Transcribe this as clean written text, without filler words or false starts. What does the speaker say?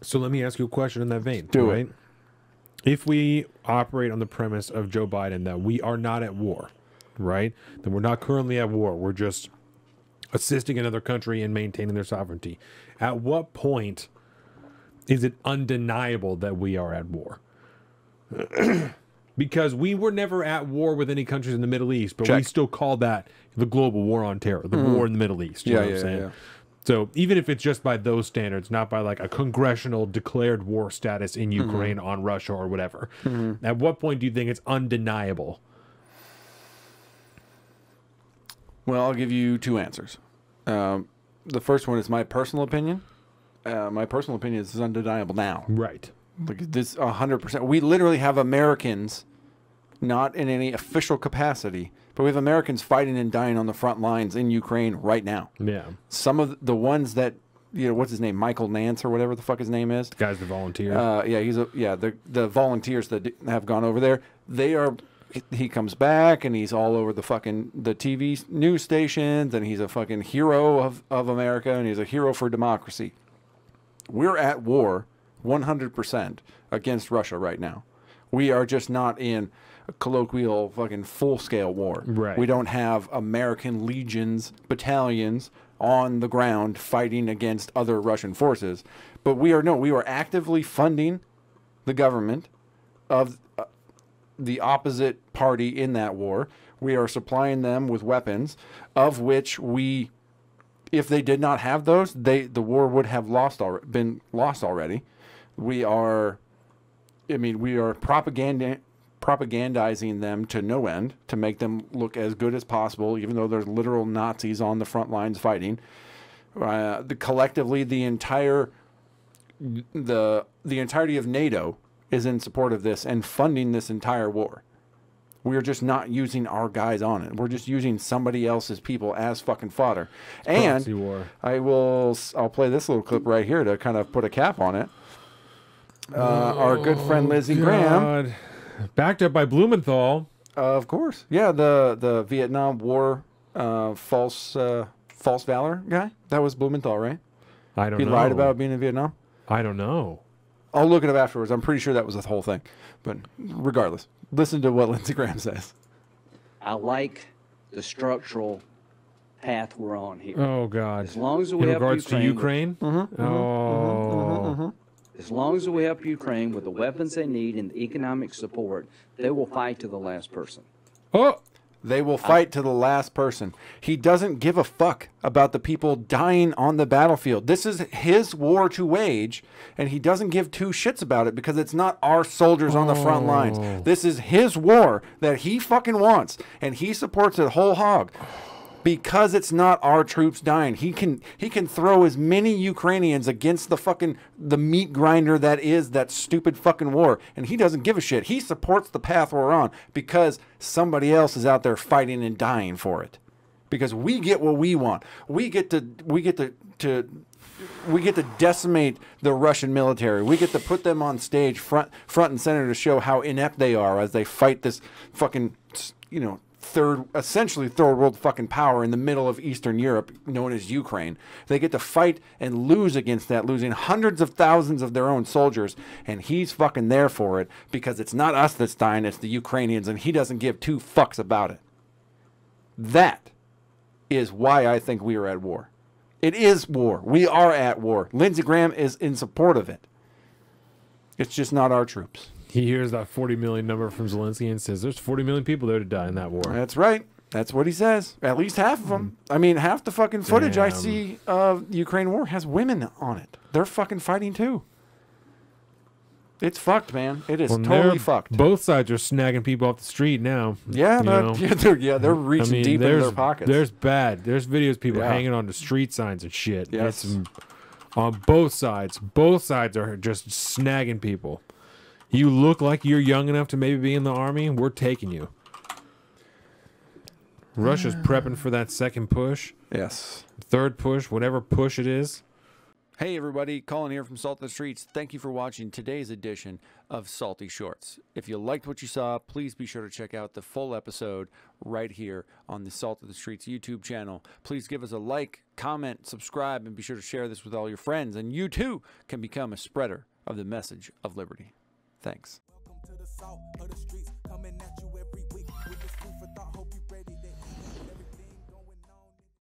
So let me ask you a question in that vein. Do right? it. If we operate on the premise of Joe Biden that we are not at war, right? That we're not currently at war. We're just assisting another country in maintaining their sovereignty. At what point is it undeniable that we are at war? Because we were never at war with any countries in the Middle East, but we still call that the global war on terror, the war in the Middle East. You know what I'm saying? Yeah. So even if it's just by those standards, not by like a congressional declared war status in Ukraine on Russia or whatever, at what point do you think it's undeniable? Well, I'll give you two answers. The first one is my personal opinion. My personal opinion is it's undeniable now. Right. Like this 100%. We literally have Americans, not in any official capacity, but we have Americans fighting and dying on the front lines in Ukraine right now. Yeah. Some of the ones that, you know, what's his name? Michael Nance or whatever the fuck his name is. The guy's the volunteer. The volunteers that have gone over there, he comes back and he's all over the TV news stations, and he's a fucking hero of America, and he's a hero for democracy. We're at war 100% against Russia right now. We are just not in a colloquial fucking full-scale war. Right. We don't have American legions, battalions on the ground fighting against other Russian forces. But we are actively funding the government of the opposite party in that war. We are supplying them with weapons, of which if they did not have those, the war would have been lost already. We are propagandizing them to no end to make them look as good as possible, even though there's literal Nazis on the front lines fighting. Collectively, the entirety of NATO is in support of this and funding this entire war. We're just not using our guys on it. We're just using somebody else's people as fucking fodder. And war. I'll play this little clip right here to kind of put a cap on it. Our good friend Lindsey Graham, backed up by Blumenthal, of course. Yeah, the Vietnam War false valor guy. That was Blumenthal, right? I don't know. He lied about being in Vietnam. I don't know. I'll look it up afterwards. I'm pretty sure that was the whole thing. But regardless, listen to what Lindsey Graham says. I like the structural path we're on here. Oh God! As long as we in help regards to Ukraine, as long as we help Ukraine with the weapons they need and the economic support, they will fight to the last person. They will fight to the last person. He doesn't give a fuck about the people dying on the battlefield. This is his war to wage, and he doesn't give two shits about it because it's not our soldiers on the front lines. This is his war that he fucking wants, and he supports it whole hog. Because it's not our troops dying. He can throw as many Ukrainians against the meat grinder that is that stupid fucking war, and he doesn't give a shit. He supports the path we're on because somebody else is out there fighting and dying for it. Because we get what we want. We get to decimate the Russian military. We get to put them on stage front and center to show how inept they are as they fight this fucking, essentially third world fucking power in the middle of Eastern Europe known as Ukraine. They get to fight and lose against that, losing hundreds of thousands of their own soldiers, and he's fucking there for it because it's not us that's dying, it's the Ukrainians, and he doesn't give two fucks about it. That is why I think we are at war. It is war. We are at war. Lindsey Graham is in support of it. It's just not our troops. He hears that 40 million number from Zelensky and says, there's 40 million people there to die in that war. That's right. That's what he says. At least half of them. I mean, half the fucking footage I see of the Ukraine war has women on it. They're fucking fighting too. It's fucked, man. It is totally fucked. Both sides are snagging people off the street now. Yeah, they're reaching deep into their pockets. There's videos of people hanging onto street signs and shit. Yes. It's on both sides. Both sides are just snagging people. You look like you're young enough to maybe be in the army, we're taking you. Russia's prepping for that second push. Yes. Third push, whatever push it is. Hey everybody, Colin here from Salt in the Streets. Thank you for watching today's edition of Salty Shorts. If you liked what you saw, please be sure to check out the full episode right here on the Salt of the Streets YouTube channel. Please give us a like, comment, subscribe, and be sure to share this with all your friends. And you too can become a spreader of the message of liberty. Thanks. Welcome to the salt of the